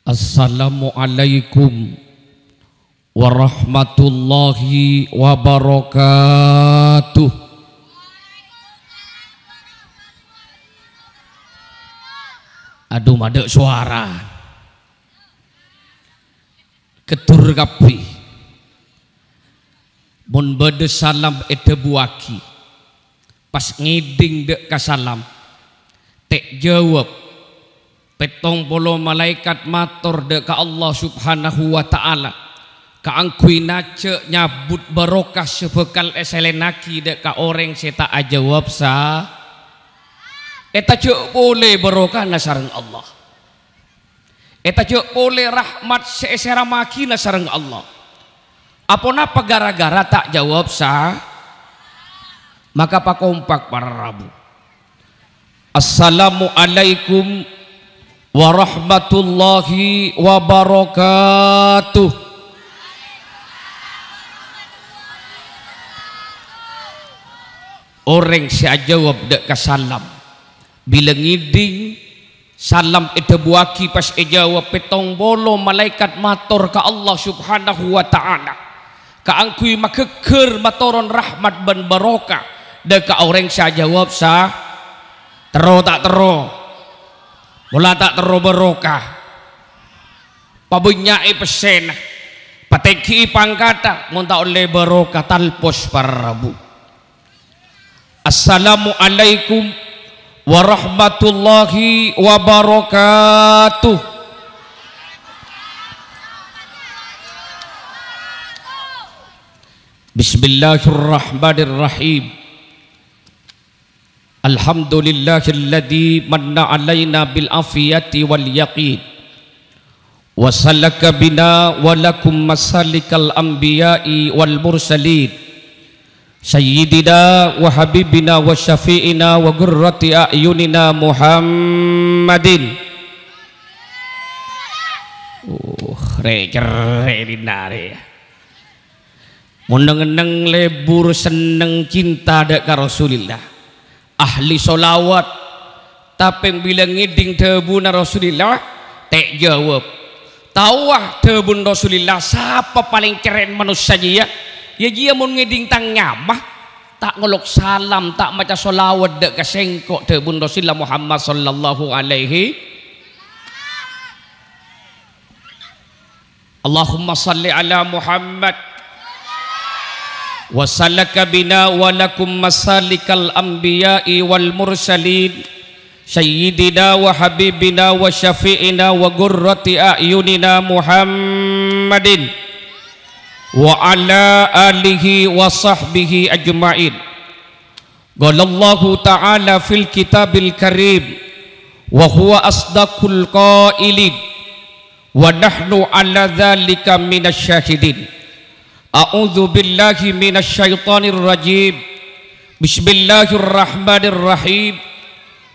Assalamualaikum warahmatullahi wabarakatuh. Aduh madek suara ketur kapi mun bade salam ete buaki pas ngiding dek kasalam tek jawab petong polo malaikat matur dek ka Allah subhanahu wa ta'ala kaangkui nace nyabut barokah sebekal eselenaki dek ka orang seta ajawab sa eta cek boleh barokah nasareng Allah eta cek boleh rahmat seesera maki nasareng Allah apa gara-gara tak jawab sa maka pakompak para rabu. Assalamualaikum warahmatullahi wabarakatuh. Orang saya jawab dek kasalam bila ngiding salam ete buaki pas jawab petong bolo malaikat matur ka Allah subhanahu wa ta'ala kaangkui makeker matoron rahmat ban barokah dek ka orang saya jawab sa tero tak tero mula tak tero barokah pabunyai pesen pateki pangkata munta oleh barokah talpos para rabu. Assalamualaikum warahmatullahi wabarakatuh. Bismillahirrahmanirrahim. Alhamdulillahilladzi manna alaina bil afiyati wal yaqin wa salaka bina wa lakum masalikal anbiya'i wal mursalin sayyidina wa habibina wa syafi'ina wa gurrati a'yunina Muhammadin dinare meneng-neng lebur seneng cinta dek ka Rasulillah ahli solawat tapi bila ngiding tebuna Rasulillah tak jawab tawah tebun Rasulillah siapa paling keren manusia ya dia mun ngiding tang nyamah tak ngelok salam tak maca solawat dek kasengkok tebun Rasulullah Muhammad sallallahu alaihi Allahumma salli ala Muhammad wa salaka bina wa lakum masalikal anbiya'i wal mursalin sayyidina wa habibina wa syafi'ina wa gurrati a'yunina Muhammadin wa ala alihi wa sahbihi ajma'in. Qala Allahu ta'ala fil kitabil karim wa huwa asdaqul qailin wa nahnu ala dzalika minasy syahidin. A'udzu billahi minasy syaithanir rajim. Bismillahirrahmanirrahim.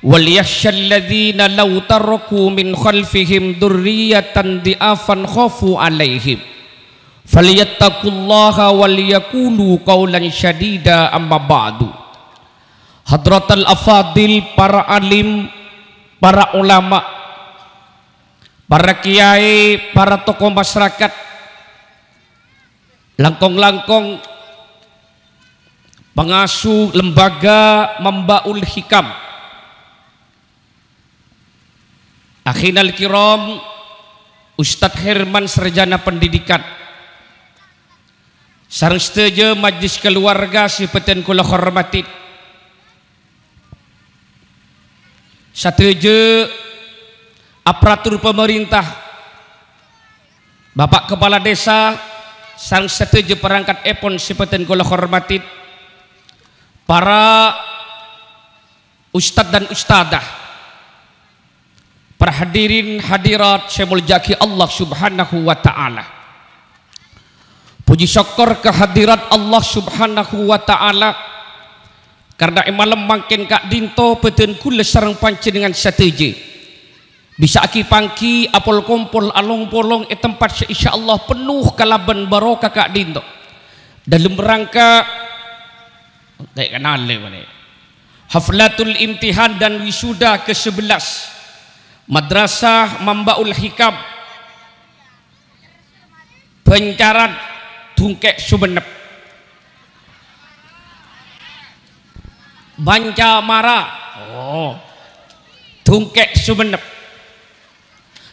Wal yakhshal ladzina law taraku min khalfihim dzurriyyatan di'afan khafu 'alaihim falyattaqullaha wal yaqulu qawlan syadida amma ba'du. Hadratal afadil, para alim, para ulama, para kiai, para tokoh masyarakat, langkong-langkong pengasuh lembaga Mambaul Hikam, akhinal kiram, Ustadz Herman sarjana pendidikan, sareng setuju majlis keluarga sipaten kula hormati, setuju aparatur pemerintah, Bapak Kepala Desa, sang setuju perangkat epon sipaten kula hormati, para ustadz dan ustadzah, para hadirin hadirat saya muljaki Allah subhanahu wa ta'ala. Puji syukur kehadirat Allah subhanahu wa ta'ala karena malam makin kak dinto peten kula sareng panjenengan setuju bisa aki pangki apol kompol along polong tempat insyaallah penuh kalaban barokah kak dinto dalam rangka tak kenal le haflatul imtihan dan wisuda ke-11 Madrasah Mambaul Hikam Bencaran Dungkek Sumenep, Bancamara, Dungkek Sumenep.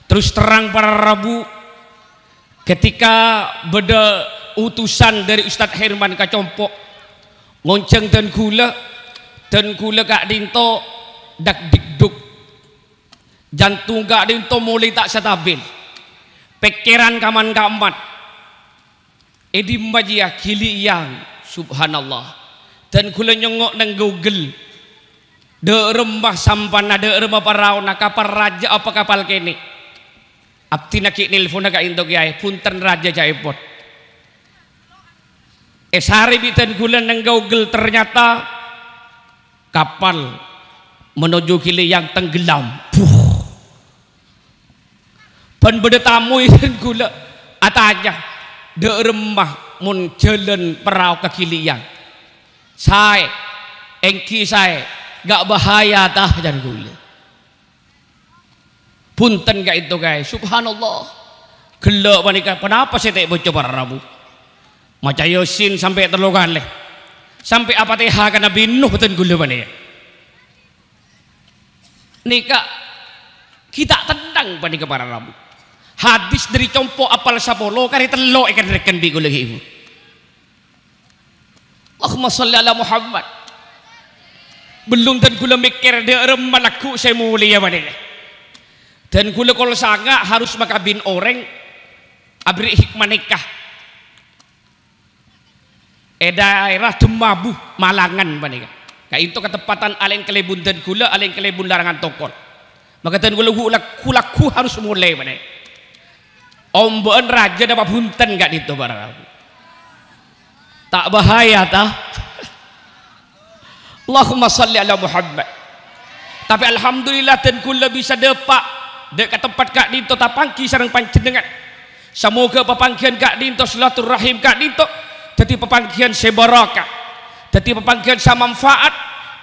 Terus terang para Rabu, ketika beda utusan dari Ustadz Herman Kacompok ngonceng dan gula Kak Dinto dak dikduk, jantung Kak Dinto mulai tak stabil, pikiran kaman edi majia kili yang subhanallah. Dan gula nyongok nang Google de rembah sampana de rembah parauna kapal raja apa kapal kene abdi nak nelfon agak intok ya punten raja jaipot sehari bitan gula nang Google ternyata kapal menuju kili yang tenggelam. Pan beda tamu ikan gula atanya de rembah mun jalan perahu ke kili yang saya engki saya gak bahaya tah dan gula punten gak itu guys, subhanallah gelak panika. Kenapa saya tak baca para Rabu maca Yasin sampai terlokan leh sampai apa teh karena binuh dan gula panika nika kita tendang panika para Rabu. Hadis dari Compo apal sapolo kari telo ikan reken bi gula ibu. Allahumma sholli ala Muhammad. Belum dan gula mikir dia remalaku saya mulia panika. Dan gula kalau sangat harus makabin orang abri hikmah nikah daerah Demabu Malangan panika kayak itu ketepatan aleng kelebun dan gula aleng kelebun larangan tokol maka dan gula kulaku harus mulai panika ombaan raja dapat punten gak itu barang tak bahaya tah. Allahumma salli ala Muhammad. Tapi alhamdulillah dan gula bisa depak dekat tempat Kak Dinto tapangki sareng panjenengan. Semoga pepanggian Kak Dinto silaturahim Kak Dinto dadi pepanggian sebaraka, dadi pepanggian samanfaat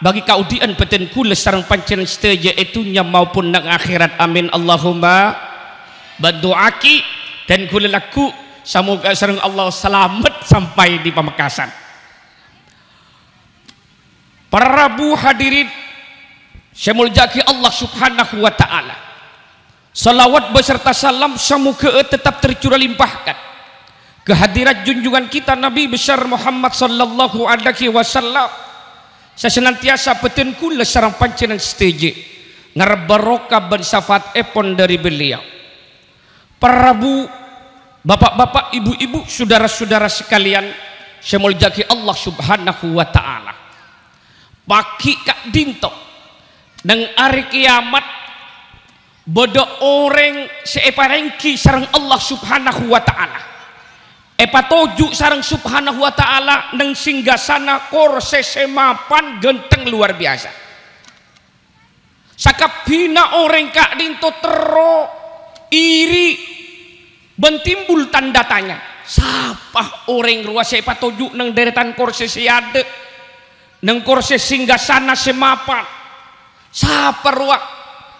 bagi kaudian beten kula sareng panjenengan sedaya itunya maupun nang akhirat. Amin Allahumma. Berdoaki dan kula laku semoga sareng Allah selamat sampai di Pamekasan. Para Rabu hadirin saya muljaki Allah subhanahu wa ta'ala. Salawat beserta salam semoga tetap tercurah limpahkan kehadirat junjungan kita Nabi besar Muhammad sallallahu alaihi wasallam. Saya senantiasa beten kula sareng panjenengan setuju ngarep barokah ben syafaat epon dari beliau. Para Rabu, bapak-bapak, ibu-ibu, saudara-saudara sekalian, saya muljaki Allah subhanahu wa ta'ala. Paki Kak Dinto nang hari kiamat bodo orang seeparengki sareng Allah subhanahu wa ta'ala epatoju sareng subhanahu wa ta'ala neng singgasana korse semapan genteng luar biasa sakabina orang Kak Dinto tero iri bentimbul tanda tanya siapa orang ruas epatoju neng deretan korse siade neng korse singgasana semapan siapa ruak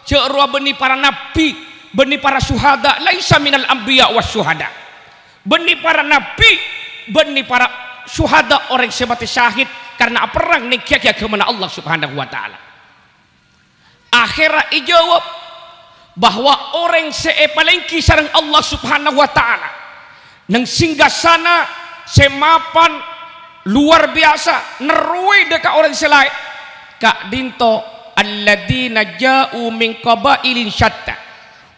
Ja'ruah beni para nabi, beni para syuhada, laisa minal anbiya was syuhada. Beni para nabi, beni para syuhada orang sebati syahid karena perang nikah kemana Allah subhanahu wa ta'ala. Akhirnya dijawab bahwa orang seepalengki sareng Allah subhanahu wa ta'ala nang singgasana semapan luar biasa nerui deka orang selain Kak Dinto alladzina ja'u min qabailin syatta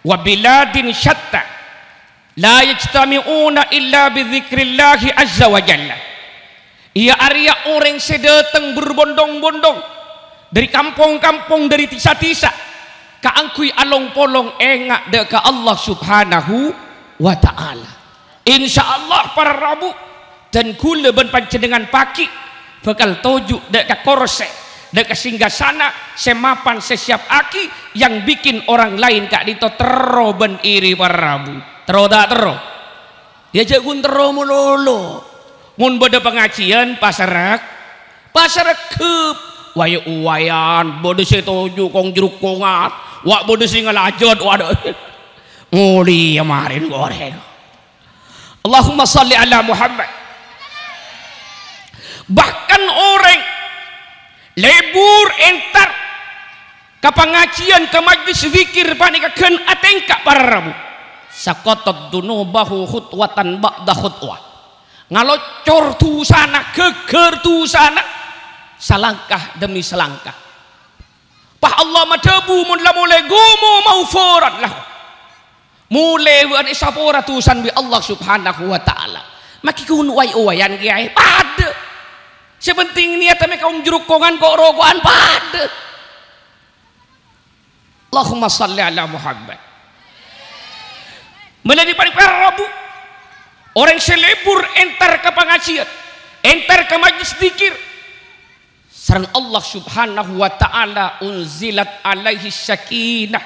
wa biladin syatta la yajtami'una illa bi dzikrillahi azza wa jalla. Ia Arya orang sedateng berbondong-bondong dari kampung-kampung dari tisa-tisa kaangkui along polong engak deka Allah subhanahu wa ta'ala. Insyaallah para Rabu dan kula ben panjenengan paki bakal toju deka korse dekat singgasana semapan sesiap aki yang bikin orang lain Kak Dinto tero ben iri para Rabu tero tak tero ya jagun tero mulolo mun beda pengajian pasarak kep wayu uwayan bodo setuju kong jeruk kongat wak bodo singa lajot waduh nguli kemarin goreng Allahumma salli ala Muhammad. Bahkan orang lebur entar ke pengajian ke majlis zikir panikakeun atengka para rabu sakotot dunubahu khutwatan ba'da khutwah, ngalocor tusana geger tusana salangkah demi selangkah. Pah Allah madebu mun la mulai gumu maufurat lah mulai wan isapora tusan bi Allah subhanahu wa ta'ala maki kun way-wayan kiai pade sepenting niat me kaum jerukongan kok rogoan pade. Allahumma salli ala Muhammad. Menjadi paling rabu orang selebur entar ke pengajian, entar ke majlis zikir, sareng Allah subhanahu wa ta'ala unzilat alaihi sakinah,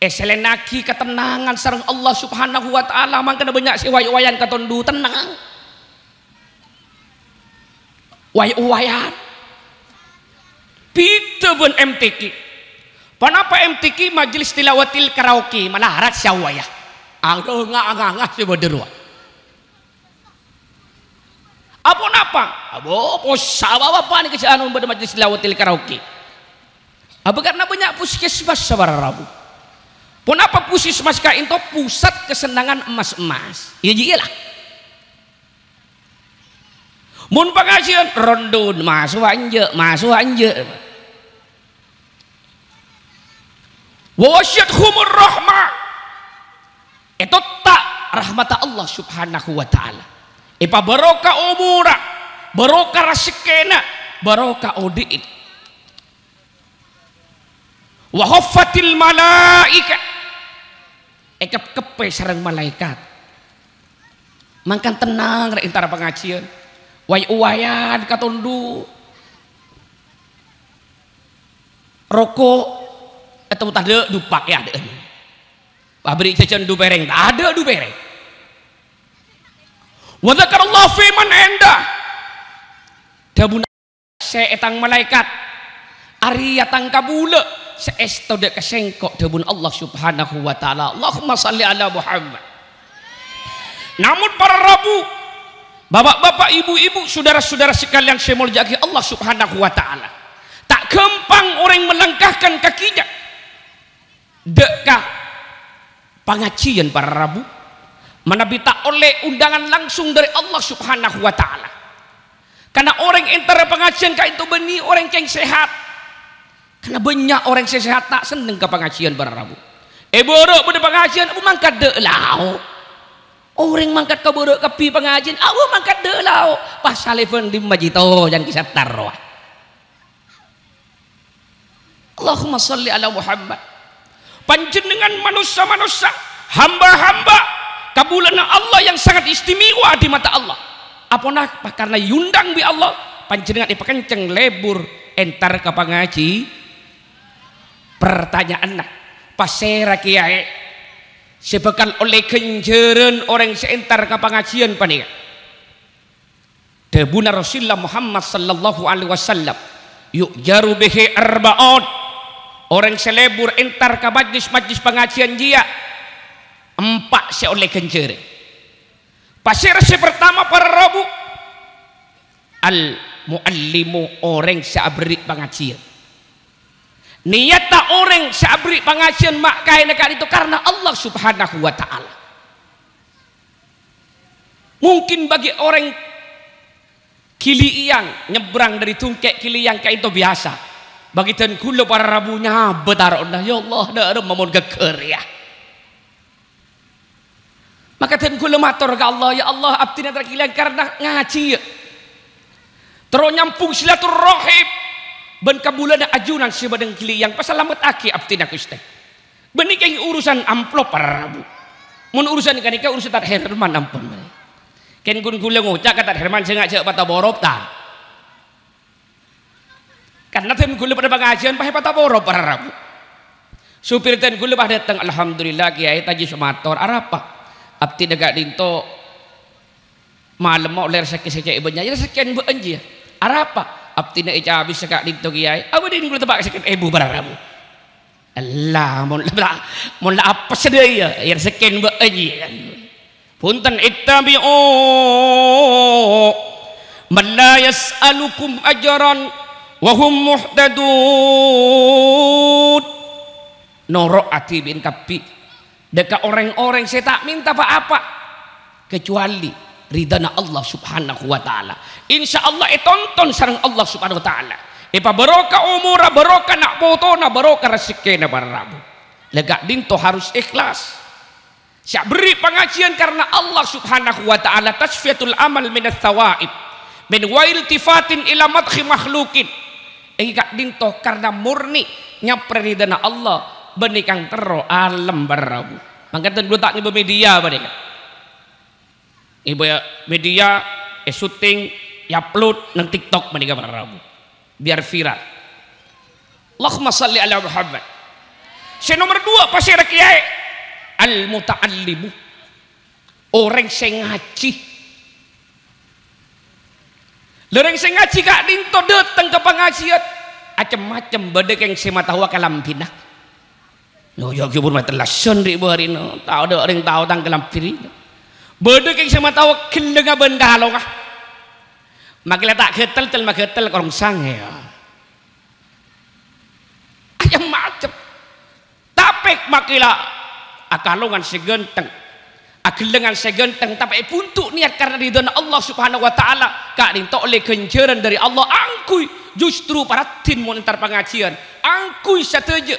selenaki ketenangan sareng Allah subhanahu wa ta'ala. Mangkana banyak si way-wayan katondu tenang way-wayan pita ben MTQ. Kenapa MTQ majlis tilawatil karaoke malarat syawaya angga si baderwa apa napa abo posawa apa nih kesanun pada majlis tilawatil karaoke apa karena banyak puskesmas sabara rabu. Kenapa puskesmas ka itu pusat kesenangan emas-emas iya lah mun pengajian rondun masuk anje wawasyadhumur rahmah itu tak rahmata Allah subhanahu wa ta'ala ipa barokah umura barokah rasikena barokah udi'id wa khaffatil malaika ekap kepe sareng malaikat mangkan tenang rek intara pengajian way-wayan katondu rokok atau tak ada dupak ya ada pabrik jajan du bereng tak ada du bereng wa dzakarallahu fi man enda dabuna seetang malaikat ari atang kabula seesto dek kesengkok dabun Allah subhanahu wa ta'ala. Allahumma salli ala Muhammad. Namun para rabu bapak-bapak ibu-ibu saudara-saudara sekalian saya mulyaki Allah subhanahu wa ta'ala tak gampang orang melangkahkan kakinya dekah pengajian para rabu menabi tak oleh undangan langsung dari Allah subhanahu wa ta'ala karena orang antara pengajian kah itu benih orang yang sehat karena banyak orang sehat tak seneng ke pengajian para rabu borok pada pengajian aku mangkat dek lau orang mangkat ke borok kepi pengajian aku mangkat dek lau pas salifan di majito yang kisah tarwah. Allahumma salli ala Muhammad. Panjenengan manusia-manusia hamba-hamba kabulan Allah yang sangat istimewa di mata Allah apa karena yundang bi Allah panjenengan ipakenceng lebur entar ke pengaji pertanyaan pasera kiai sebekal oleh kenjeren orang seentar ke pengajian panika debuna Rasulullah Muhammad sallallahu alaihi wasallam yuk jaru bihi arba'at orang selebur entar ke majlis pengajian dia empat seoleh kencere pasir pertama para rabu al muallimu orang seabri pengajian niat tak orang seabri pengajian mak kain itu karena Allah subhanahu wa ta'ala. Mungkin bagi orang kiliang nyebrang dari tungkek kiliang kayak itu biasa bagi dan kula para rabunya betar ya Allah dah mamon geger ya maka dan kula matur ke Allah ya Allah abdi natra kiliang karena ngaji terus nyampung silaturahim ben kabulan ajunan si badeng kiliang pasalamet aki abdi na Gusti benih kayak urusan amplop para rabu mun urusan kanika urusan tar Herman ampun ken kun kula ngucak kata Herman sengaja pata borop ta karena ten kula pada pengajian pahe pata borop para rabu supir ten kula bah datang alhamdulillah kiai taji sumator arapa abdi dagak dinto malam mau ler sakit ibenya ya sekian bu anji arapa abdi na ica habis sakak dinto kiai abdi kula tebak sakit ibu para rabu Allah mon la apa sedaya ya sekian bu anji punten ittabi'u man la yas'alukum ajran wa hum muhtadun. Norok ati bin kapi dekat orang-orang saya tak minta apa-apa kecuali ridana Allah subhanahu wa ta'ala. Insya Allah tonton sarang Allah subhanahu wa ta'ala. Ipa barokah umur, barokah nak potona, barokah rezeki na barabu. Lega dinto harus ikhlas. Siap beri pengajian karena Allah subhanahu wa ta'ala. Tasfiyatul amal minas thawaib min wail tifatin ila madhi makhlukin. Ega dinto karena murni nyapredana Allah benikang tero alam barabu. Mangkatan dua tak ibu media benika. Ibu ya media syuting upload nang TikTok benika barabu. Biar viral. Allahumma salli ala Muhammad. Nomor 2 pasir kiai al muta'allimu, orang sing ngaji. Lereng sing ngaji kak dinto datang ke pengajian macam-macam bedek yang sema tahu kalam pindah. No yo kibur mata lason ri barino tahu ada orang tahu tang kalam piri. Bedek yang sema tahu kendenga ben kalongah. Makila tak ketel mak ketel korong sange ya. Ayam macam tapek makila akalongan segenteng agelengan segenteng tapi puntuk niat karena ridha Allah subhanahu wa ta'ala kak dinto oleh kenceran dari Allah angkui justru paratin montar pengajian angkui sateja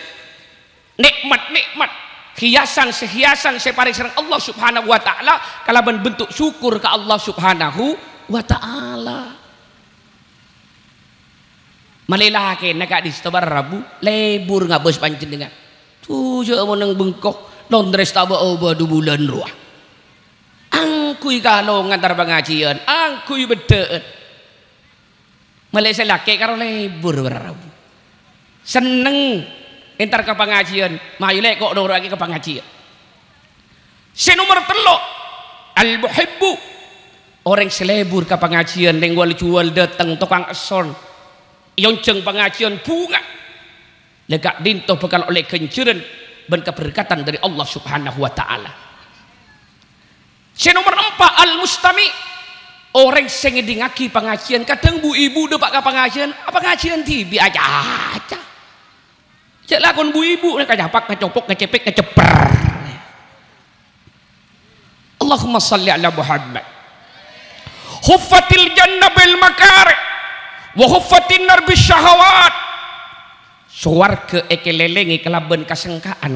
nikmat hiasan separing sareng Allah subhanahu wa ta'ala kalaban bentuk syukur ke Allah subhanahu wa ta'ala. Malilake nak di setebar rabu lebur ngabes panjenengan tuh mau nang bengkok londres taba oba 2 bulan ruah angkui kalau ngantar pengajian angkui bedeet Malaysia laki karo lebur rabu seneng entar ke pengajian mayulek kok dong lagi ke pengajian. Nomor 3 al muhibbu, orang selebur ke pengajian neng wal jual datang tukang eson yonceng pengajian bunga lega dinto bekal oleh kenceran dan keberkatan dari Allah subhanahu wa ta'ala. Nomor 4 al mustami, orang sing ngedingaki pengajian kadang bu ibu udah pak pengajian apa pengajian tibi aja cek lakon bu ibu nek kajapak ngecopok ngecepek ngeceper. Allahumma salli ala Muhammad. Huffatil jannah bil makari wa huffatin nar bis syahawat. Suwarga ekelelengi kelaban kasengkaan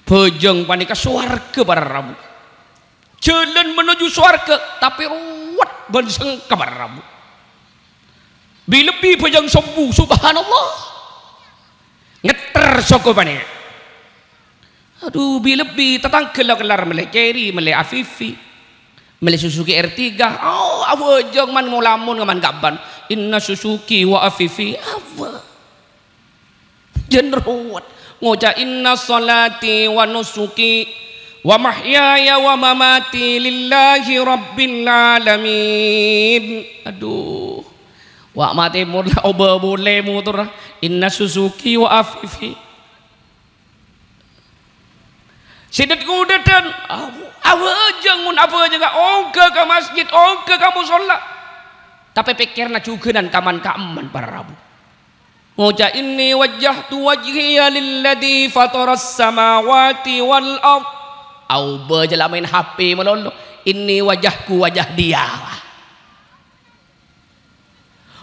bejeng panika suwarga para rabu jalan menuju suwarga tapi ruwet ban sengka para rabu bilebi bejeng sombu subhanallah ngeter soko panika aduh bilebi tetang kelar mele keri mele afifi mele Suzuki R3 oh bejeng man mulamun ngaman gaban inna Suzuki wa afifi apa jenruat ngoja inna salati wa nusuki wa mahyaya wa mamati lillahi rabbil alamin. Aduh wa mati murna oba boleh mutur inna Suzuki wa afifi sidat kudetan jangun apa juga oke ke masjid oke kamu sholat tapi pikirna juga dan kaman kaaman para rabu Moja inni wajjahtu wajhiya lilladzi fataras samawati wal ard. Au bejala main HP melolo. Inni wajahku wajah dia.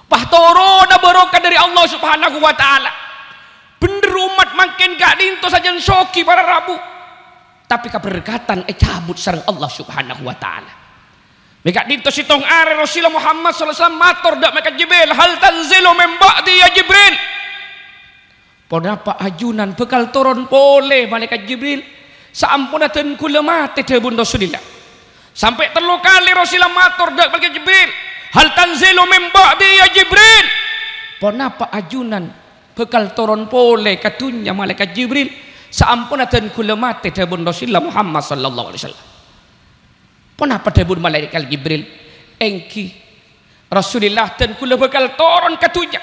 Pahtoro da barokah dari Allah Subhanahu wa taala. Bener umat makin gak dinto saja soki para rabu. Tapi keberkatan cabut sareng Allah Subhanahu wa taala. Meka dinto sitong are Rasulullah Muhammad sallallahu alaihi wasallam matur dak meka Jibril hal tanzilu min ba'di ya Jibril. Podapa ajunan bekal turun boleh malaikat Jibril saampunaten kula mate debun Rasulillah. Sampai 3 kali Rasulullah matur dak malaikat Jibril hal tanzilu min ba'di ya Jibril. Podapa ajunan bekal turun boleh katunya malaikat Jibril saampunaten kula mate debun Rasulullah Muhammad sallallahu alaihi wasallam. Kenapa debun malaikat Jibril engki Rasulullah dan kula bakal turun katunya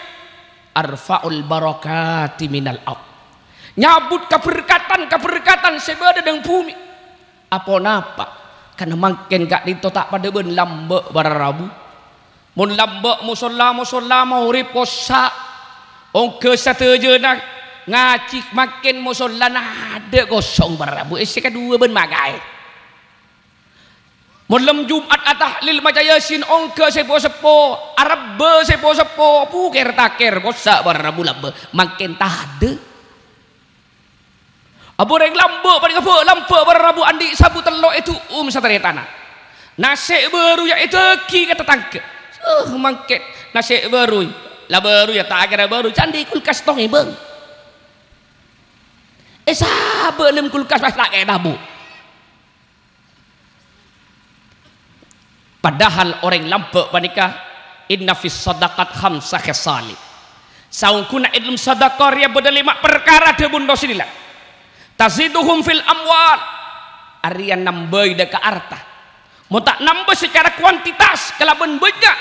arfaul barakati minal ard nyabut keberkatan sebada dengan bumi Apa napa? Karena makin kak dito tak pada ben lambek bara Rabu. Mun lambek musola mau urip kosa. Ongke sateje nak ngaji makin musola nah ada kosong bara Rabu. Isi kedua ben magai. Malam Jumat atahlil maca Yasin ongke sepo-sepo, Arab sepo-sepo, puker taker kosa bara Rabu lambe makin tak ada. Abu reng lambe paling apa lambe bara Rabu andi sabu telok itu satare tanah. Nasi baru ya itu ki kata tangke. Makin nasi baru. Lah baru ya tak kira baru candi kulkas tong bang. Sabenem kulkas pas tak kena bu. Padahal orang lampe panika inna fis sadaqat khamsa khisali. Saungkuna ilmu sedekah ya beda 5 perkara de bundo sinilah. Taziduhum fil amwal. Arian nambah ida ka arta. Mau tak nambah secara kuantitas kalaban banyak.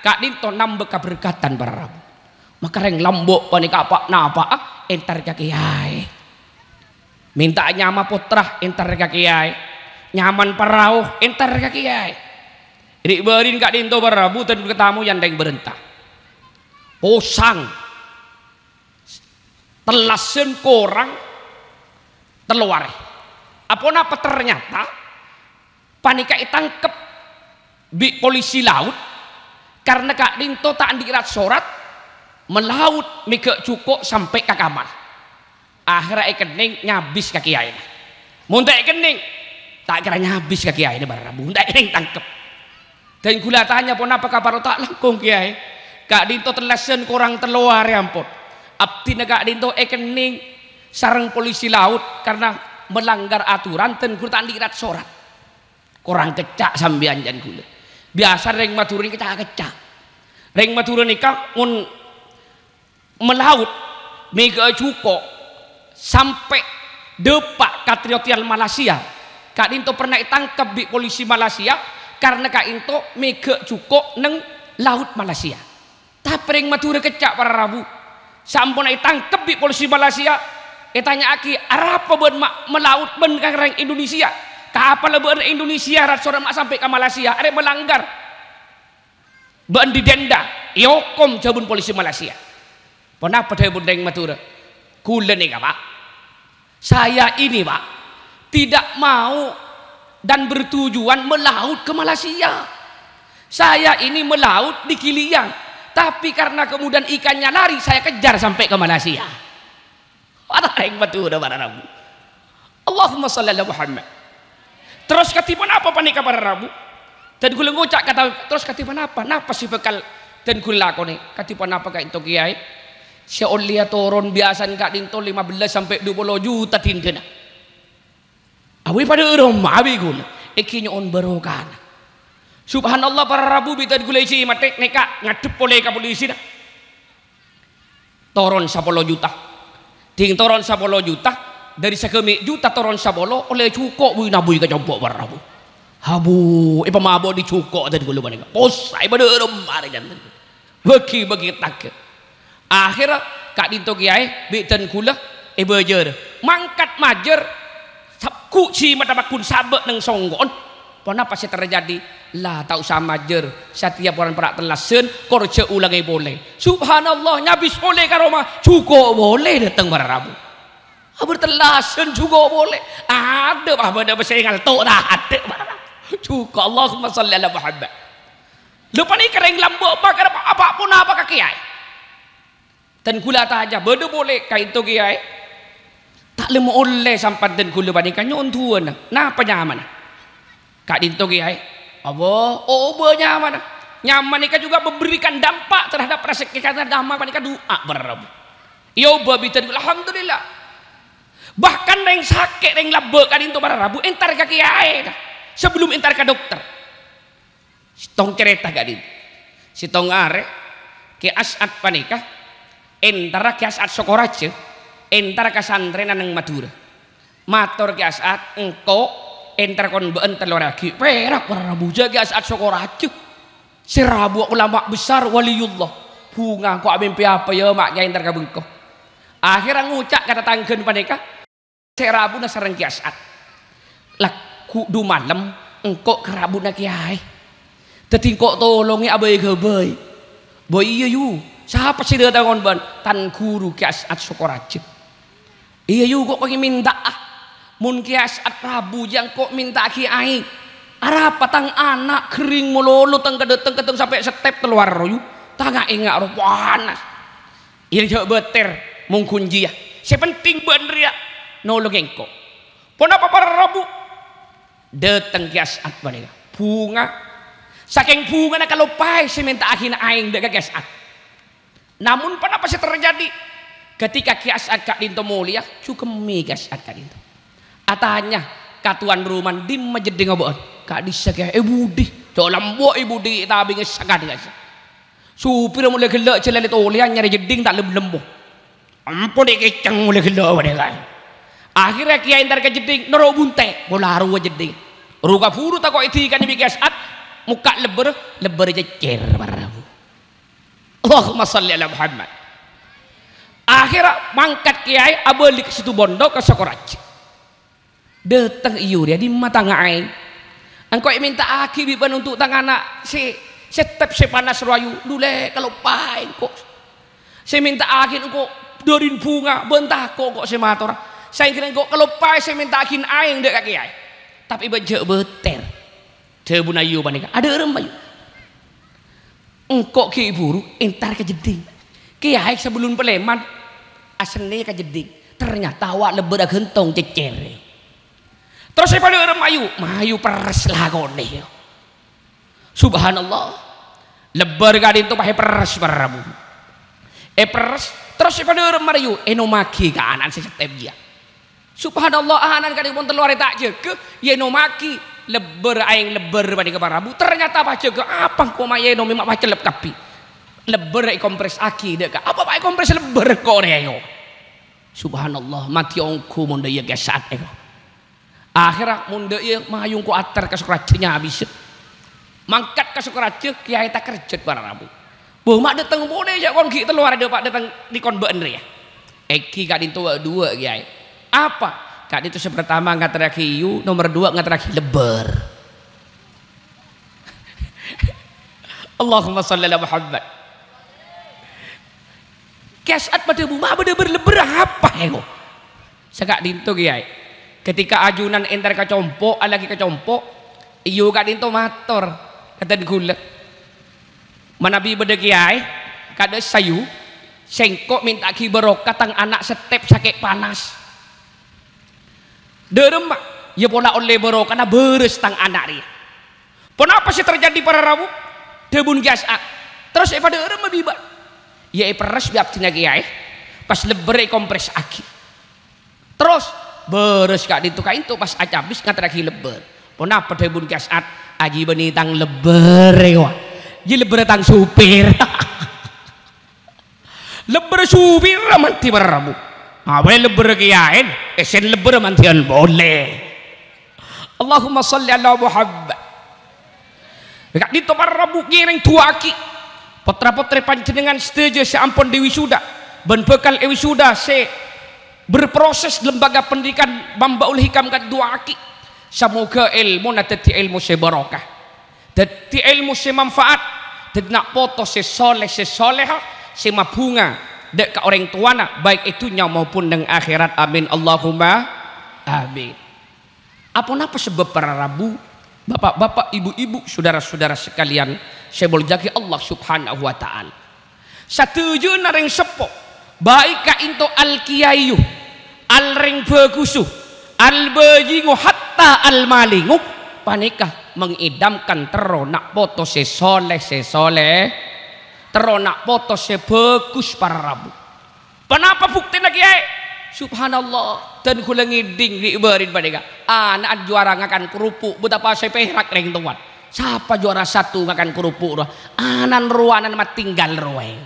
Kak dinto nambah keberkatan para Rabu. Maka reng lambok panika apa napa entar ka kiai. Minta nyama putra entar ka kiai. Nyaman parauh entar ka kiai. Rik berin kak dinto para Rabu dan ketemu yang deng berentah. Posang. Telasen korang teluar. Apa napa ternyata panika itangkep di polisi laut karena kak dinto tak andirat sorat melaut mike cukup sampai ke kamar. Akhirnya kening nyabis kaki kiai. Muntek kening tak kira nyabis kaki kiai bara Rabu. Muntek kening tangkep. Dan gula tanya pun apa kabar tak langkung kiai. Kak dinto telesen kurang teluar ya ampun. Abdi kak dinto kening sarang polisi laut karena melanggar aturan dan gula tak andirat sorat. Kurang kecak sambian jan gula. Biasa reng maturi kita kecak. Reng maturi nikah mun melaut mega cuko sampai depak katriotial Malaysia. Kak Dinto pernah ditangkap di polisi Malaysia karena Kak Dinto mega cuko neng laut Malaysia. Tapi reng maturi kecak para Rabu. Sampun ditangkap di polisi Malaysia. Tanya aki apa ben melaut ben reng Indonesia. Kapal ben Indonesia rat sore mak sampai ke Malaysia. Are melanggar. Ben didenda. Yokom jabun polisi Malaysia. Kenapa dia bundeng matura? Kula nih Pak. Saya ini Pak tidak mau dan bertujuan melaut ke Malaysia. Saya ini melaut di Kiliang, tapi karena kemudian ikannya lari, saya kejar sampai ke Malaysia. Ada yang matura para Rabu. Allahumma shalli ala Muhammad. Terus katipan apa panika para Rabu? Dan kula ngucap kata terus katipan apa? Napa sih bekal dan kula lakoni? Katipan apa kayak itu kiai? Seolia turun biasa Kak Dinto 15 sampai 20 juta tindena. Awi pada rumah awi gula. Ekinya on barokah. Subhanallah para Rabu bitan gula isi matek neka ngadep oleh ke polisi dah. Turun 10 juta. Ting turun 10 juta dari sekemi juta turun 10 oleh cukup bui nabui ke jompok para Rabu. Habu pemabok di cukup tadi gula mana. Posai pada rumah dan bagi tak. Akhirnya Kak Dinto kiai bitan kula bejer mangkat majer kuci mata bakun sabek neng songgon. Kenapa sih terjadi? Lah tak usah majer. Setiap orang perak telasen korce ulangi boleh. Subhanallah nyabis boleh ke rumah cukup boleh datang pada Rabu. Bertelasen juga boleh. Ada apa benda bersengal tok dah ada pada Rabu. Cukup Allahumma shalli ala Muhammad. Lupa ni kering lambok apapun apa kaki kiai. Dan gula tak aja bodoh boleh kain tu kiai tak lemu oleh sampai dan gula bandingkannya ontuan nah apa nyaman Kak Dinto kiai apa nyaman nyaman ini juga memberikan dampak terhadap rasa kekatan damai panika doa berrabu iya babitan alhamdulillah bahkan yang sakit yang labek Kak Dinto berrabu entar ke kiai sebelum entar ke dokter sitong cerita Kak Dinto sitong are ke asat panika entara kiasat sokorace entara kasantrenan yang Madura matur kiasat engko entara kon beentar lagi perak para Rabu jaga kiasat sokorace si Rabu ulama besar waliullah bunga kok mimpi apa ya mak ya entar kabengko akhirnya ngucak kata tanggen paneka si Rabu nasarang kiasat lah kudu malam engkau kerabut nak kiai. Tadi engkau tolongi abai ke bay. Boy iya yu. Siapa sih dia tangon ban? Tan guru kias at Sukoraja. Iya yu kok pengen minta mun kias at Rabu yang kok minta kiai. Arah patang anak kering melulu teng kedeteng sampai setep keluar yu. Tangga enggak roh panas. Iya jauh beter mungkin dia. Sepenting bener ya nolong engkau. Kenapa para Rabu? Datang kias at mereka. Bunga. Saking bunga nak kalau pai seminta akhirnya aing dek kias at. Namun kenapa sih terjadi? Ketika kias at kak dinto mulia, cukup mi kias at kak dinto. Atanya katuan ruman di majeding ngoboan. Kak disagih budi. Dalam buah budi tapi ngesagad guys. Supir mulai gelak celele tolian nyari jeding tak lembo. Ampun dikeceng mulai gelak mereka. Akhirnya kiai ntar ke jeding nero bunte bola ruwa jeding. Ruka furu tak kok ikan di kias at muka leber jecer barabu. Allahumma salli ala Muhammad. Akhirnya mangkat kiai abeli ke situ bondo ke Sukoraja. Datang iyo dia di mata ngai. Engkau minta aki biban untuk tangan anak si setep sepanas rayu dule kalau pai kok. Saya minta aki engkau dorin bunga bentah kok semator. Saya kira engkau kalau pai saya minta akin aing dek kiai. Tapi bejek beter. Jebun ayu panika. Ada orang bayu. Engkau ki buru entar ke jeding. Kiai sebelum peleman asene ke jeding. Ternyata awak leber gentong cecer. Terus saya pada orang mayu peres lah kone. Subhanallah. Lebar kadin tu pakai peres barabu. Peres. Terus saya pada orang mayu enomaki ke anak sesetep dia. Subhanallah anak kadin pun telur tak je ke enomaki lebar aing lebar pada ke barabu. Ternyata baca ke apa kau mayu enomi mak baca lep kapi. Lebar kompres aki dek. Apa pak kompres lebar koreo. Subhanallah mati ongku munda ya gesat eko. Akhirnya munda iya mayung ku atar ke Sukorajanya habis. Mangkat ke Sukoraja kiai tak kerjat para Rabu. Boh mak datang boleh ya kon ki telur ada pak datang di kon bener ya. Eki kak dintu dua kiai. Apa? Kak dintu pertama ngateraki yu, nomor dua ngateraki lebar. Allahumma shalli ala Muhammad. Kiasat pada buma pada berlebar apa ya? Sekak dintu kiai. Ketika ajunan entar kacompo lagi kacompo iyo kak dinto mator kata digula manabi beda kiai kada sayu sengkok minta ki barokah tang anak setep sakit panas derem mak ya pola oleh barokah na beres tang anak dia kenapa sih terjadi para Rabu debun kiasat terus pada derem bibat ya peres biap tina kiai pas lebere kompres aki terus beres kak dintu kain tu pas acabis ngateraki leber. Kenapa debun kiasat aji beni tang leber wa. Ji leber tang supir. Leber supir manti barabu. Awe leber kiain esen leber mantian boleh. Allahumma shalli ala Muhammad. Kak dintu barabu giring tuaki. Potra-potri panjenengan setuju seampun dewi suda. Ben bekal ewi suda se berproses lembaga pendidikan Mambaul Hikam kat duaki semoga ilmu nanti ilmu sebarokah jadi ilmu semanfaat jadi nak foto sesoleh sesoleha semabunga dek ke orang tuana baik itunya maupun dengan akhirat amin Allahumma amin. Apa sebab para Rabu bapak-bapak ibu-ibu saudara-saudara sekalian saya berjaki Allah subhanahu wa ta'ala setuju nareng sepo baik ka into al-kiyayu al-ring bagusuh al-bajingu hatta al-malingu panikah mengidamkan teronak foto sesoleh teronak foto sebagus para Rabu. Kenapa bukti lagi subhanallah dan kula ngiding diibarin panika anak juara ngakan kerupuk betapa saya perak ring tuan siapa juara satu ngakan kerupuk anan ruanan mat tinggal ruwe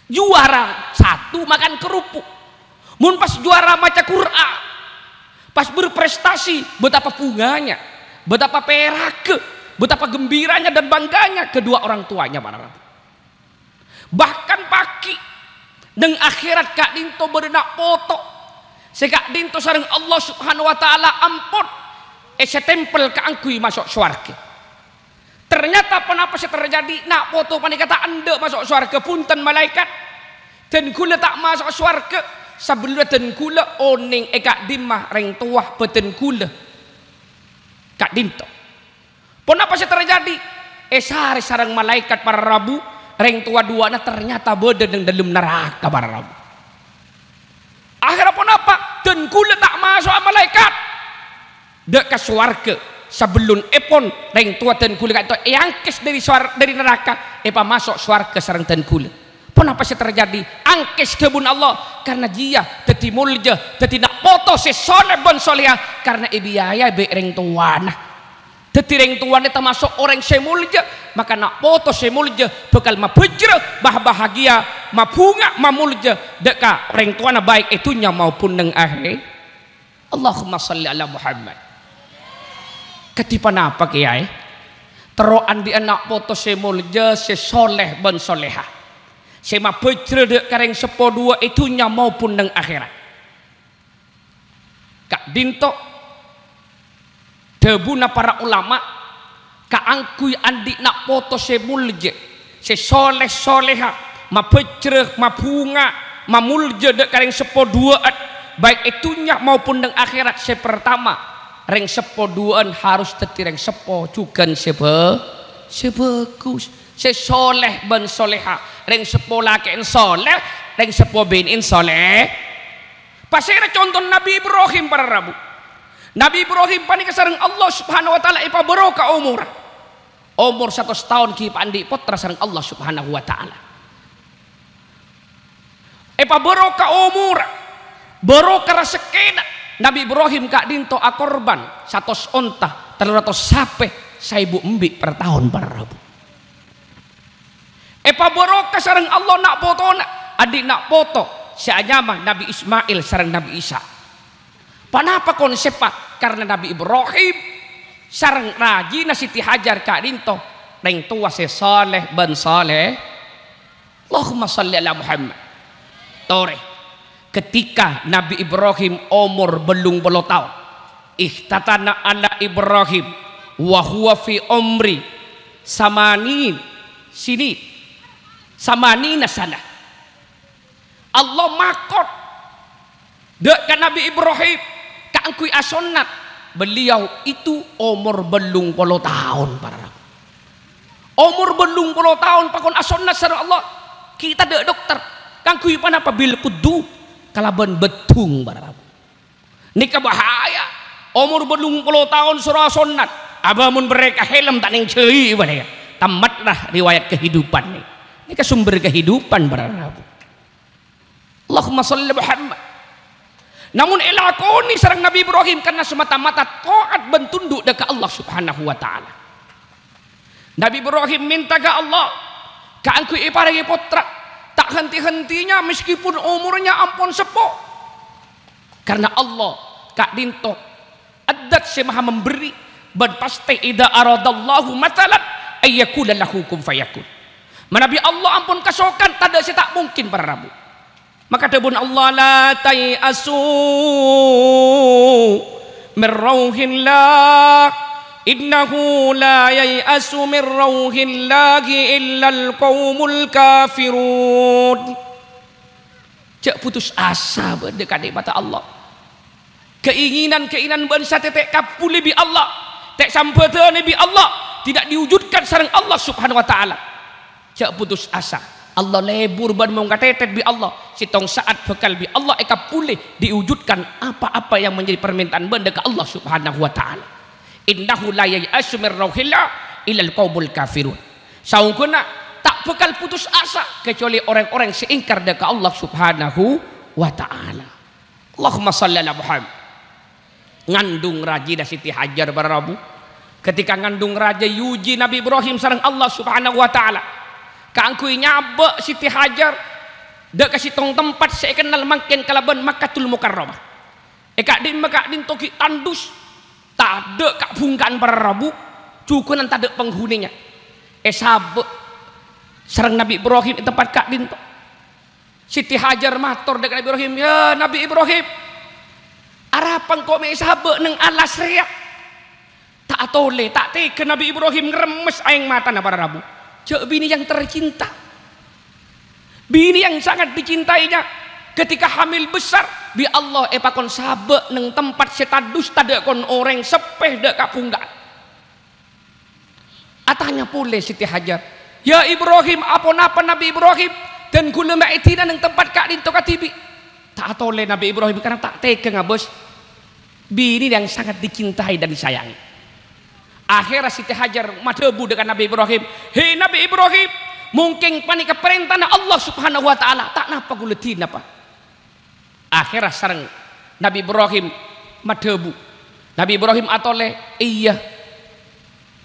juara satu makan kerupuk mun pas juara maca Quran pas berprestasi betapa bunganya betapa perak betapa gembiranya dan bangganya kedua orang tuanya para Rabu. Bahkan pagi dengan akhirat kak dinto berenak foto sekak dinto sareng Allah subhanahu wa ta'ala ampun setempel ke angkui masuk swarga. Ternyata kenapa sih terjadi nak foto panik kata anda masuk swarga punten malaikat dan kula tak masuk swarga sebelum dan kula oning kak dimah reng tuah beten kula kak dinto. Kenapa sih terjadi sehari sarang malaikat para rabu reng tua dua ternyata beden dalam neraka para rabu. Akhirnya kenapa dan kula tak masuk malaikat dek ke swarga sebelum epon reng tua dan kula kata angkes dari neraka epa masuk swarga sarang dan kula. Kenapa sih terjadi angkes kebun Allah karena dia teti mulja teti nak foto sesoleh bon solehah karena ibiaya be reng tuana teti reng tuana termasuk orang semulja maka nak foto semulja bekal mapejra bahagia mapunga mamulja deka reng tuana baik itunya maupun neng akhir. Allahumma salli ala Muhammad. Ketipan apa kiai teroan di anak foto semulja sesoleh bon solehah sema pejre dek kareng sepo dua itunya maupun neng akhirat. Kak dinto debuna para ulama kaangkui andi nak foto semulje sesoleh soleha ma pejre ma bunga ma mulje dek kareng sepo dua baik itunya maupun neng akhirat. Sepertama reng sepo duaan harus teti reng sepo cukan sebagus sesoleh ben soleha reng sepolah ken soleh reng sepo benin soleh. Pasira contoh Nabi Ibrahim para rabu. Nabi Ibrahim panik sareng Allah subhanahu wa ta'ala ipa beroka umur 100 tahun ki pandi putra sareng Allah subhanahu wa ta'ala ipa beroka umur beroka rasekena Nabi Ibrahim kak dinto akorban 100 onta 300 sape saibu embi per tahun para rabu. Epa barokah sareng Allah nak foto adik nak foto seanyama Nabi Ismail sareng Nabi Isa. Kenapa konsep pak? Karena Nabi Ibrahim sareng rajina Siti Hajar kak dinto reng tua sesoleh ben soleh. Allahumma salli ala Muhammad. Tore ketika Nabi Ibrahim umur belum 10 tahun ihtatana ala Ibrahim wa huwa fi umri samanin sini samanina sana Allah makot dekat Nabi Ibrahim kaangkui asonat beliau itu umur belum 10 tahun para umur belum 10 tahun pakon asonat sareng Allah kita dek dokter kaangkui panapa bil kudu kalaban betung para nikah bahaya umur belum 10 tahun surah asonat abamun mereka helm tak neng cei balik tamatlah riwayat kehidupan nih. Ini ke sumber kehidupan para rabu. Allahumma salli Muhammad. Namun elakoni sareng Nabi Ibrahim karena semata-mata taat dan tunduk dekat Allah subhanahu wa ta'ala. Nabi Ibrahim minta ke Allah kaangku iparagi putra tak henti-hentinya meskipun umurnya ampun sepo karena Allah kak dinto adat si maha memberi dan pasti idza aradallahu matalan ayyakula lahu kun fayakun. Menabi Allah ampun kasokan tada si tak mungkin para rabu. Maka debun Allah la tayasu min rauhillah innahu la yayasu min rauhillahi illal qaumul kafirun. Cek putus asa berdekat di mata Allah. Keinginan bangsa tetek kapuli bi Allah tek sampetene bi Allah tidak diwujudkan sareng Allah subhanahu wa ta'ala. Cak putus asa Allah lebur ban mengkatetet bi Allah sitong saat bekal bi Allah eka pulih diwujudkan apa-apa yang menjadi permintaan benda ke Allah subhanahu wa ta'ala. Innahu la yayasu min rauhillah ilal qaumul kafirun. Saungkeuna tak bekal putus asa kecuali orang-orang seingkar ke Allah subhanahu wa ta'ala. Allahumma salli ala Muhammad. Ngandung raji Siti Hajar barabu ketika ngandung raja yuji Nabi Ibrahim sareng Allah subhanahu wa ta'ala kaangkui nyabe Siti Hajar dek kasih tong tempat saya kenal makin kalaban Makkatul Mukarramah kak din toki tandus tak ada kak bungkaan para rabu cukunan tak ada penghuninya sabe sareng Nabi Ibrahim di tempat kak din Siti Hajar matur dek Nabi Ibrahim ya Nabi Ibrahim arapan kau me sabe neng alas riak atau le tak tega Nabi Ibrahim ngeremes aing mata na para Rabu. Cek bini yang tercinta, bini yang sangat dicintainya ketika hamil besar bi Allah pakon sabe neng tempat setadus tada kon orang sepeh dek kapunggan. Atanya pule Siti Hajar, ya Ibrahim apa Nabi Ibrahim dan kula maitina neng tempat kak dinto katibi. Tak atole Nabi Ibrahim karena tak tega ngabos bini yang sangat dicintai dan disayangi. Akhirnya Siti Hajar madebu dengan Nabi Ibrahim. Hei Nabi Ibrahim, mungkin panik keperintah Allah Subhanahu wa taala tak napa guletin apa. Akhirnya sareng Nabi Ibrahim madebu. Nabi Ibrahim atole iya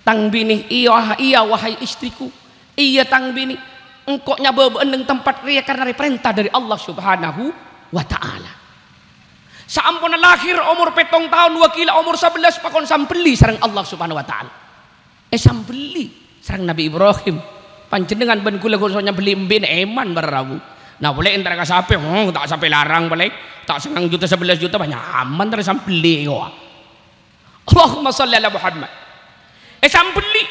tang bini iya wahai istriku, iya tang bini engkau nyabe beendeng tempat ria karena perintah dari Allah Subhanahu wa taala. Saampun lahir umur 7 tahun 2 kilo umur 11 pakon sampeli sareng Allah Subhanahu wa taala. Sampeli sareng Nabi Ibrahim. Panjenengan ben kula khususnya beli mbin eman barabu. Nah boleh entar ka sape tak sampai larang boleh. Tak senang juta 11 juta banyak aman terus sampeli yo. Allahumma shalli ala Muhammad. Sampeli.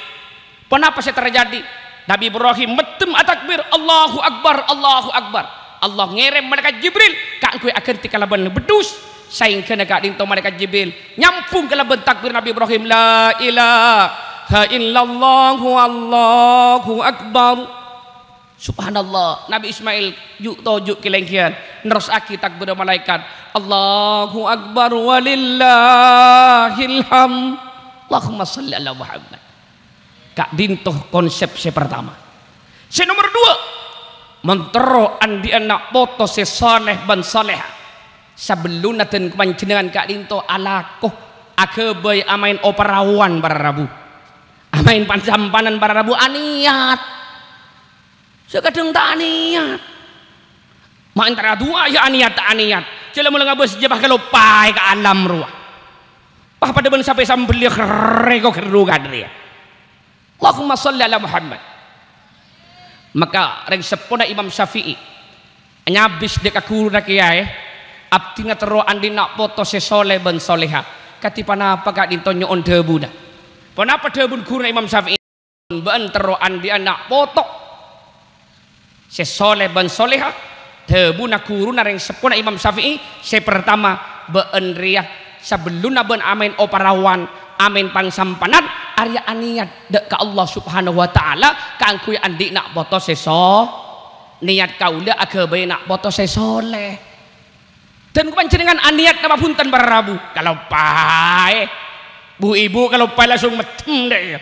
Kenapa saya terjadi? Nabi Ibrahim metem atakbir Allahu Akbar Allahu Akbar. Allah ngirim malaikat Jibril kak kue akan tikalaban bedus saing kena kak dinto malaikat Jibril nyampung kalaban takbir Nabi Ibrahim la ilaha illallah Allahu Akbar. Subhanallah. Nabi Ismail juk tojuk kilengkian neros aki takbir malaikat Allahu Akbar walillahil hamd. Allahumma shalli ala Muhammad. Kak dinto konsep pertama. Nomor 2 mentero andi anak foto sesoleh ban soleha sebelum naten kepanjenengan kak dinto alakoh akebay amain operawan para Rabu amain pansampanan para Rabu aniat sekadang tak aniat ma antara dua ya aniat tak aniat jela mulai ngabes jebah kalau pai ke alam ruah pah pada ben sampai sambeli rego kerugan dia. Allahumma shalli ala Muhammad. Maka reng sepona Imam Syafi'i nyabis dek aku rakyai abdi ngatero andi nak foto sesoleh ben soleha kati panapa kak dintonyo on debu dah panapa debu guru Imam Syafi'i ben tero andi anak foto sesoleh ben soleha debu nak guru reng sepona Imam Syafi'i pertama ben riah sebelum ben amin oparawan amin pangsampanan arya aniat dek ka Allah Subhanahu wa taala kang kuy andi nak foto seso niat kaula agabe nak foto sesoleh dan kupanjenengan aniat napa punten para Rabu kalau pae bu ibu kalau pae langsung metem deh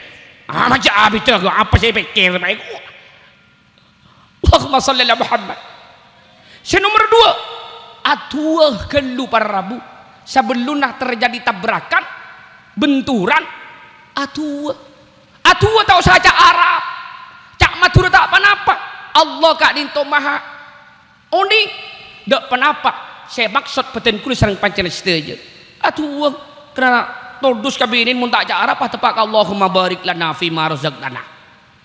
macam abi tu apa saya pikir baik. Allahumma shalli ala Muhammad. Nomor 2 atuh kelu para Rabu sebelum terjadi tabrakan benturan atuh tahu saja Arab cak matur tak apa-apa Allah kak dinto maha unik dak penapa saya maksud peten kulis sareng pancen setuju atuh karena todus kabinin mun tak cak Arab tepak Allahumma barik lana fi ma razaqtana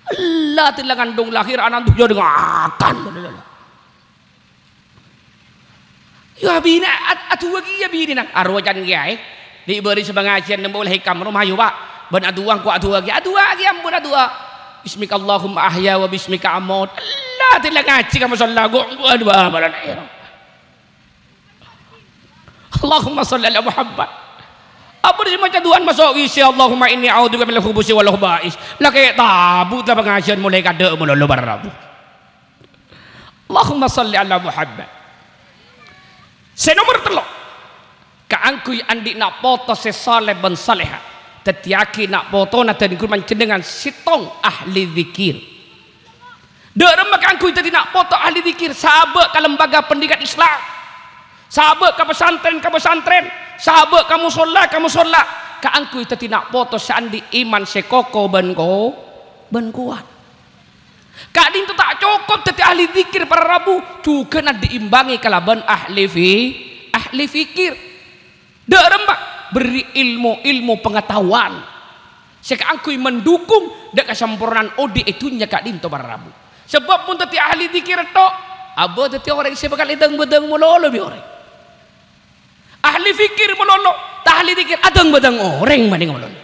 Allah telah ngandung lahir anak tuh jadi ngakan ya bina atuh lagi ya bina arwajan kiai diberi sebangajian dan boleh hikam rumah ayu pak ben aduang ku adu lagi ampun adua bismika Allahumma ahya wa bismika amut Allah tidak ngaji kamu sallah gua adua badan air Allahumma shalli ala Muhammad apa di macam tuan masuk isi Allahumma inni a'udzubika minal khubuthi wal khaba'is lah kayak tabu lah pengajian mulai kada melulu barabu Allahumma shalli ala Muhammad. Nomor 3 kaangkuy andi nak foto sesoleh ben saleha tetiaki nak foto na tadi kurman cendengan sitong ahli zikir derem kaangkuy tadi nak foto ahli zikir sahabat ke lembaga pendidikan Islam sahabat ke pesantren sahabat kamu sholat kaangkuy tadi nak foto seandi iman sekoko ben kuat kak dintu tak cukup tadi ahli zikir para Rabu juga nak diimbangi kalaban ahli fikir derembak beri ilmu pengetahuan sekangkui mendukung dek kesempurnaan odi itunya kak dinto para Rabu sebab pun teti ahli dikir tok abo teti orang yang bakal bedeng melolo bi orang ahli fikir melolo tak ahli dikir adeng bedeng orang maning melolo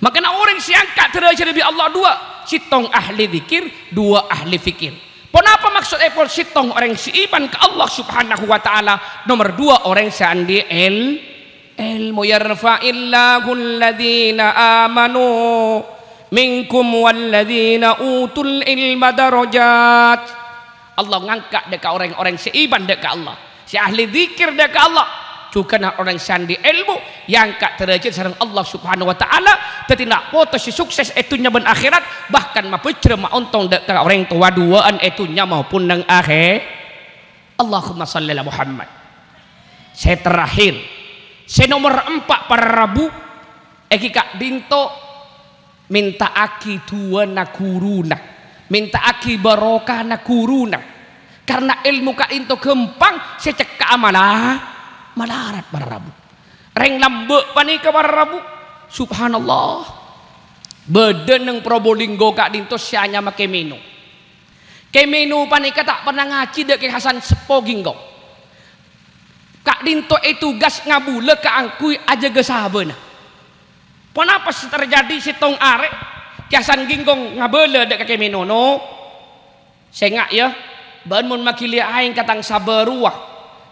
Makanya orang siangkat derajat Nabi Allah dua, sitong ahli zikir, dua ahli fikir. Kenapa maksud epol sitong orang siiman ke Allah subhanahu wa ta'ala, nomor dua orang sandi ilmu yarfa'illahu alladhina amanu minkum walladhina utul ilma darajat. Allah ngangkat dekat orang-orang seiman dekat Allah, si ahli zikir dekat Allah, juga orang sandi ilmu yang angkat derajat sareng Allah subhanahu wa ta'ala. Jadi nak foto si sukses itunya ben akhirat, bahkan mapecre ma ontong dekat orang tua duaan itunya maupun nang akhir. Allahumma shalli ala Muhammad. Saya terakhir, saya nomor 4 para Rabu eki kak dinto minta aki dua na kuruna, minta aki barokah na kuruna, karena ilmu kak dinto gempang saya cekak malarat para Rabu reng lambek panika para Rabu. Subhanallah, bedeneng Probolinggo kak dinto sianya make menu panika tak pernah ngaji dek Hasan Sepo Ginggo. Kak dinto itu gas ngabule ke angkui aja gesabena. Kenapa sih terjadi si tong arek Hasan Ginggong ngabule dek ke menu no sengak ya ban mun makili aing katang saberuah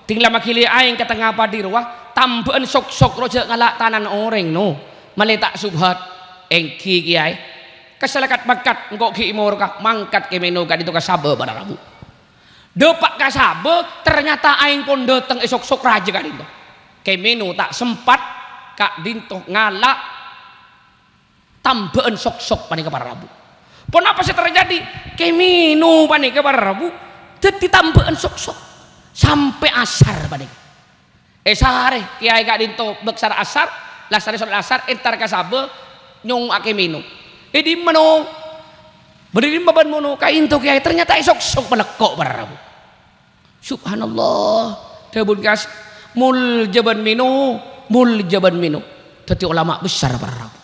tinggal makili aing katang ngapa di ruah tambahan sok-sok roja ngalak tanan orang no maletak subhat engki kiai keselakat bakat engkau ki imur kah mangkat ke menu kan itu kasabe pada Rabu depak kasabe ternyata aing pun dateng esok-sok raja kan itu ke menu tak sempat kak dinto ngalak tambahan sok-sok panika pada Rabu. Kenapa sih terjadi ke menu panika pada Rabu jadi tambahan sok-sok sampai asar panika sare kiai kak dinto beksar asar lasare soal asar entar kasabe nyung ake minu di meno berdiri baban mono kain to kiai ternyata esok-sok melekok pada Rabu. Subhanallah, debun kas mul jaban minu jadi ulama besar pada Rabu,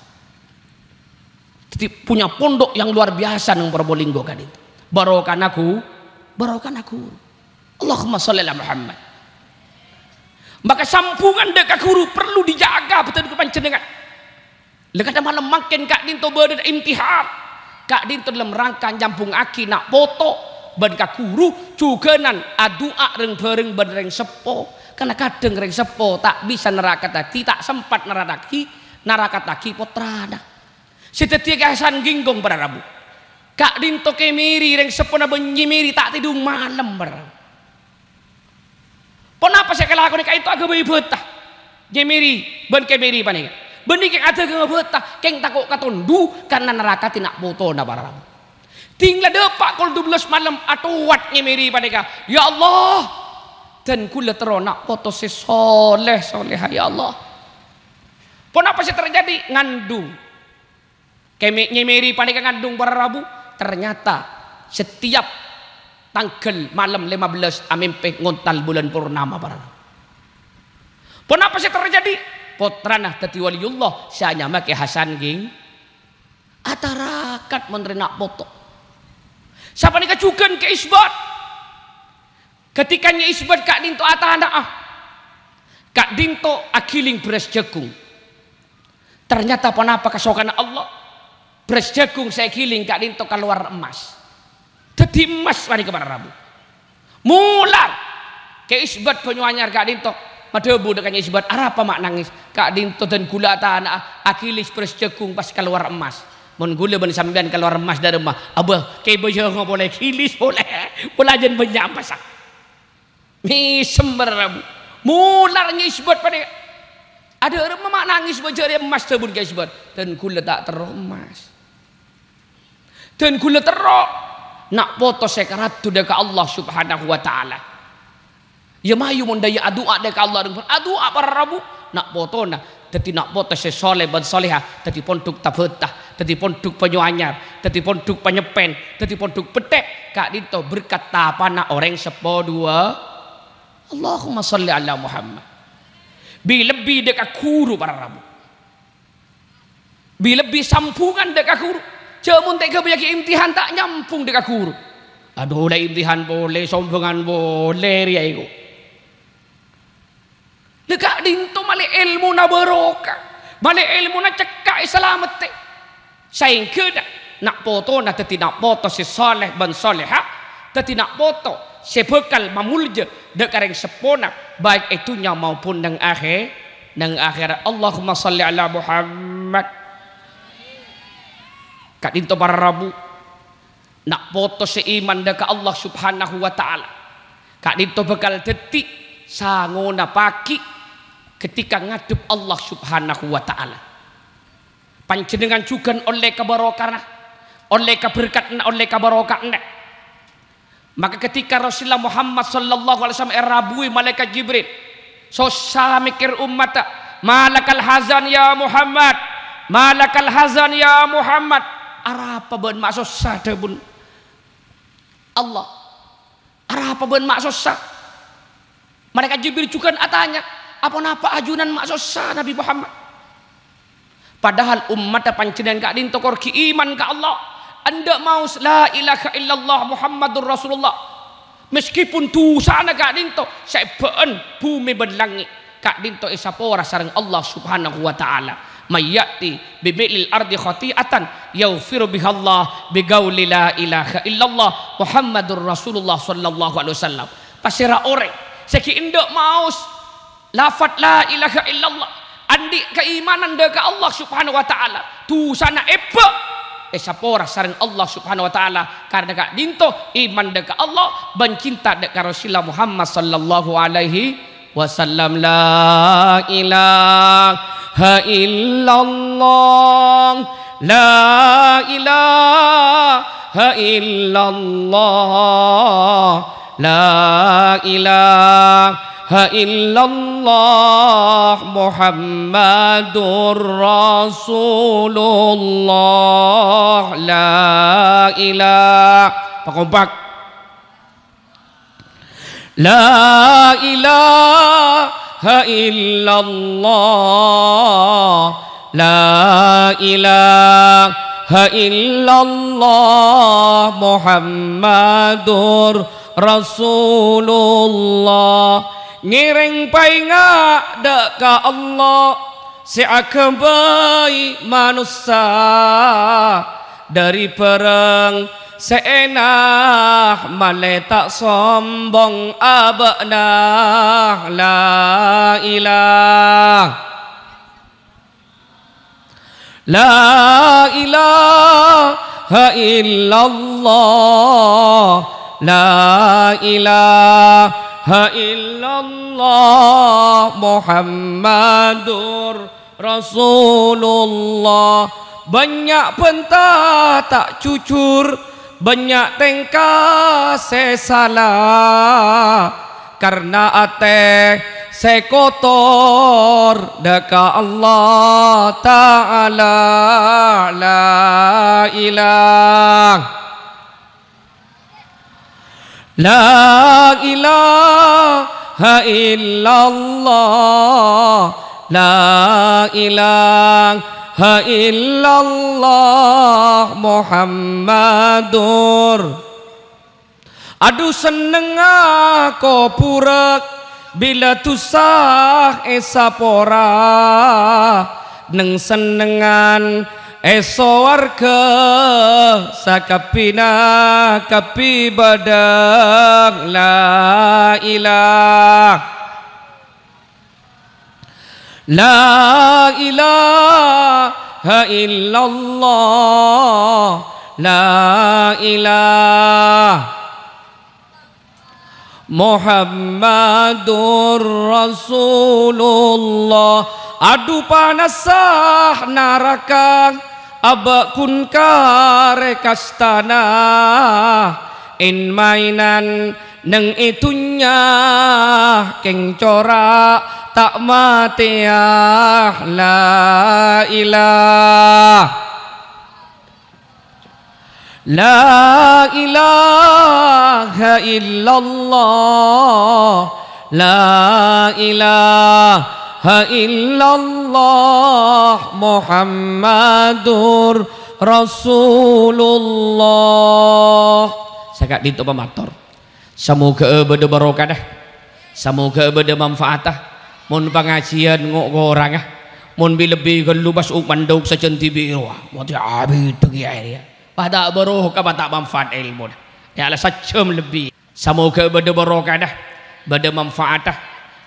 jadi punya pondok yang luar biasa nang Probolinggo kan itu barokah aku Allahumma sholli ala Muhammad. Maka sambungan dekat guru perlu dijaga betul kepancenengan. Lekat malam makin kak dinto berada imtihar. Kak dinto dalam rangka nyambung aki nak foto ban kak guru juga nan adua reng bareng ban reng sepo. Karena kadang reng sepo tak bisa nerakat lagi, tak sempat narakat lagi potrana. Setetia Hasan Ginggong pada Rabu. Kak dinto kemiri reng sepo na benyimiri tak tidur malam pada. Kenapa saya kelakon kayak itu agak betah gemiri ben kemiri panika benih keng ada gak betah keng takut katondu karena neraka tidak foto na barang tinggal depak kol 12 malam atuat gemiri panika ya Allah dan kula teronak foto si soleh ya Allah. Kenapa sih terjadi ngandung gemiri panika ngandung pada Rabu ternyata setiap tanggal malam 15 amimpe ngontal bulan purnama barang. Kenapa sih terjadi? Potranah tati waliullah saya make Hasan Ging atarakat menerima foto. Siapa nih kacukan ke isbat? Ketikanya isbat kak dinto atana kak dinto akiling beras jagung. Ternyata kenapa kesokan Allah beras jagung saya kiling kak dinto keluar emas. Jadi emas pada kepada Rabu mular ke isbat penyuanyar kak dinto madebu dekanya isbat apa mak nangis kak dinto dan gula tanah akilis beras jagung pas keluar emas mun gula ben sampean keluar emas dari rumah abah ke bejo nggak boleh kilis boleh pelajan banyak pasak misem Rabu mularnya isbat pada ada orang mak nangis bejo emas tebun ke isbat dan gula tak teremas dan gula terok nak foto sekarat tu dekat Allah subhanahu wa ta'ala ya mayu mundaya adua dekat Allah adua para Rabu nak foto na jadi nak foto sesoleh ban soleha jadi ponduk tabetah jadi ponduk penyuanyar jadi ponduk penyepen jadi ponduk petek kak dinto berkat tapana orang sepo dua Allahumma sholli ala Muhammad lebih dekat guru para Rabu lebih sambungan dekat guru. Jamun tak kebayaki imtihan tak nyampung dekat guru. Aduh dah imtihan boleh, sombongan boleh ria itu. Dekat dinto male ilmu na barokah. balik ilmu na cekak selamat te saing ke nak foto na teti nak foto si soleh ban soleha teti nak foto si bekal mamulja dek kareng sepona baik itunya maupun nang akhirat. Allahumma salli ala Muhammad. Kak dinto para rabu nak foto seiman dek Allah subhanahu wa ta'ala. Kak dinto bekal detik sangona paki ketika ngadep Allah subhanahu wa ta'ala. Panjenengan juga oleh kebarokahna, oleh keberkatna, oleh kebarokahna. Maka ketika Rasulullah Muhammad sallallahu alaihi wasallam erabui malaikat Jibril, so mikir umat, malakal hazan ya Muhammad, malakal hazan ya Muhammad. Arapa ben maksud sada bun Allah, arapa ben maksud sa. Malaikat Jibril juga atanya, apa napa ajunan maksud sa Nabi Muhammad. Padahal umat panjenengan kak dinto korki iman ka Allah. Anda mau la ilaha illallah Muhammadur Rasulullah. Meskipun tu sana kak dinto seben bumi berlangi kak dinto isapora sareng Allah subhanahu wa ta'ala. Mayyati bimilil ardi khati'atan yaghfiru bihallah bigauli la ilaha illallah Muhammadur Rasulullah sallallahu alaihi wasallam. Pasira ore seki indak maus lafat la ilaha illallah andi keimanan deka Allah subhanahu wa ta'ala tu sana sapora sareng Allah subhanahu wa ta'ala karena kak dinto iman deka Allah bencinta deka Rasulullah Muhammad sallallahu alaihi wasallam. La ilaha illallah, la ilaha illallah, la ilaha illallah Muhammadur Rasulullah. La ilaha pakompak, la ilaha illallah, la ilaha illallah Muhammadur Rasulullah. Ngiring painga deka Allah si akabai manusia dari perang seenah male tak sombong abakna. La ilaha illallah, la ilaha illallah Muhammadur Rasulullah. Banyak pentah tak cucur, banyak tengkah salah karena ate sekotor deka Allah Ta'ala. La ilaha, la ilaha illallah, la ilaha illallah Muhammadur. Aduh seneng aku purak bila tusah esapora neng senengan eso warga sakapina kapi badang. La ilaha illallah, la ilaha Muhammadur Rasulullah. Adu panasah naraka abakun kare kastana in mainan neng itunya keng cora tak mati. La ilaha, la ilaha illallah, la ilaha illallah Muhammadur Rasulullah. Sakak dinto pamator. Semoga beda barokah dah. Semoga beda manfaat dah. Mun pengajian ngok orang ah. mun bi lebih gelu bas manduk secenti biru mo ti abi tu ya pada baruh ka tak manfaat ilmu ya ala sacem lebih semoga bade barokah dah bade manfaat dah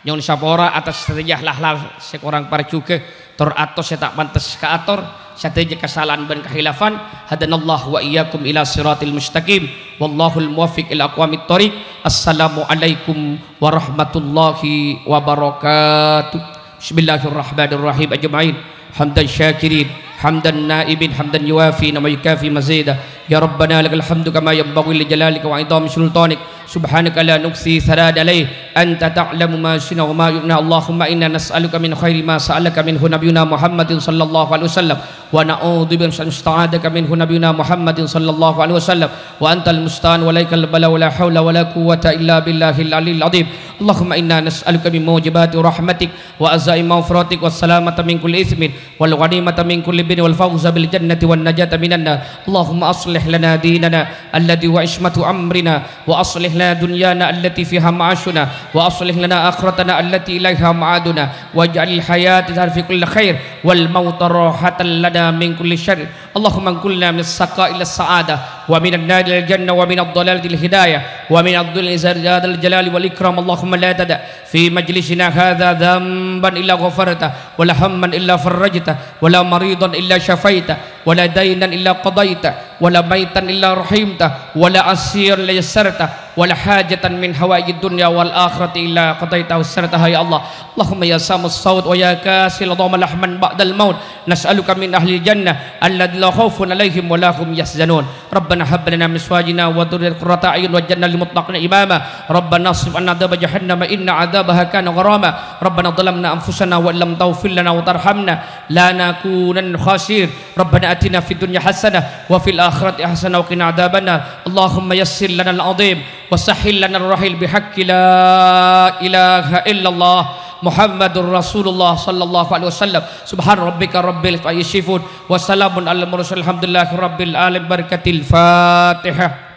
nyon sapora atas sejah lah seorang para juga teratur saya tak pantas ke atur sateja kesalahan dan kehilafan hadanallahu wa iyyakum ila siratil mustaqim wallahul muwaffiq ila aqwamit thoriq. Assalamu alaikum warahmatullahi wabarakatuh. Bismillahirrahmanirrahim ajma'in hamdan syakirin hamdan naibin hamdan yuwafi nama yukafi mazida ya rabbana lakal hamdu kama yanbaghi li jalalika wa idhami sultanik subhanaka la nuksi tharad alaih anta ta'lamu ma shina wa ma yubna Allahumma inna nas'aluka min khairi ma sa'alaka minhu nabiyuna Muhammadin sallallahu alaihi wasallam wa na'udzu bika min musta'adaka minhu nabiyuna Muhammadin sallallahu alaihi wasallam wa antal musta'an wa laikal bala wa la hawla wa la quwwata illa billahil aliyil azim. Allahumma inna nas'aluka min mujibati rahmatik wa azai maghfiratik was salamata min kulli itsmin wal ghanimata min kulli bin wal fawza bil jannati wan najata minan nar. Allahumma aslih lana dinana alladhi wa ismatu amrina wa aslih lana dunyana allati fiha ma'ashuna wa aslih lana akhiratana allati ilaiha ma'aduna waj'alil hayata fi kulli khair wal mauta rahatan lana min kulli syarr. Allahumma kulna min as-saqa ila as-sa'adah wa min an-nar ila al-jannah wa min ad-dhalal ila al-hidayah wa min ad-dhulli ila al-jalali wal ikram. Allahumma لا تدع في مجلسنا هذا ذنبا إلا غفرته ولا هما إلا فرجته ولا مريضا إلا شفيته ولا دينا إلا قضيته ولا ميتا إلا رحمته ولا عسيرا إلا يسرته ولا حاجة من حوائج الدنيا والآخرة إلا قضيتها وسرتها يا الله. اللهم يا سام الصوت ويا كاسل ضم لحما بعد الموت نسألك من أهل الجنة الذين لا خوف عليهم ولا هم يحزنون. ربنا هب لنا من أزواجنا وذريتنا قرة أعين واجعلنا للمتقين إماما. ربنا اصرف عنا عذاب جهنم إن عذابها كان غراما. ربنا ظلمنا أنفسنا وإن لم تغفر لنا وترحمنا لنكونن خاسرين. ربنا آتنا في الدنيا حسنة وفي الآخرة حسنة وقنا عذاب النار. اللهم يسر لنا العظيم وسهل لنا الرحيل بحق لا إله إلا الله محمد رسول الله صلى الله عليه وسلم. سبحان ربك رب العزة عما يصفون وسلام على المرسلين الحمد لله رب العالمين. بركة الفاتحة.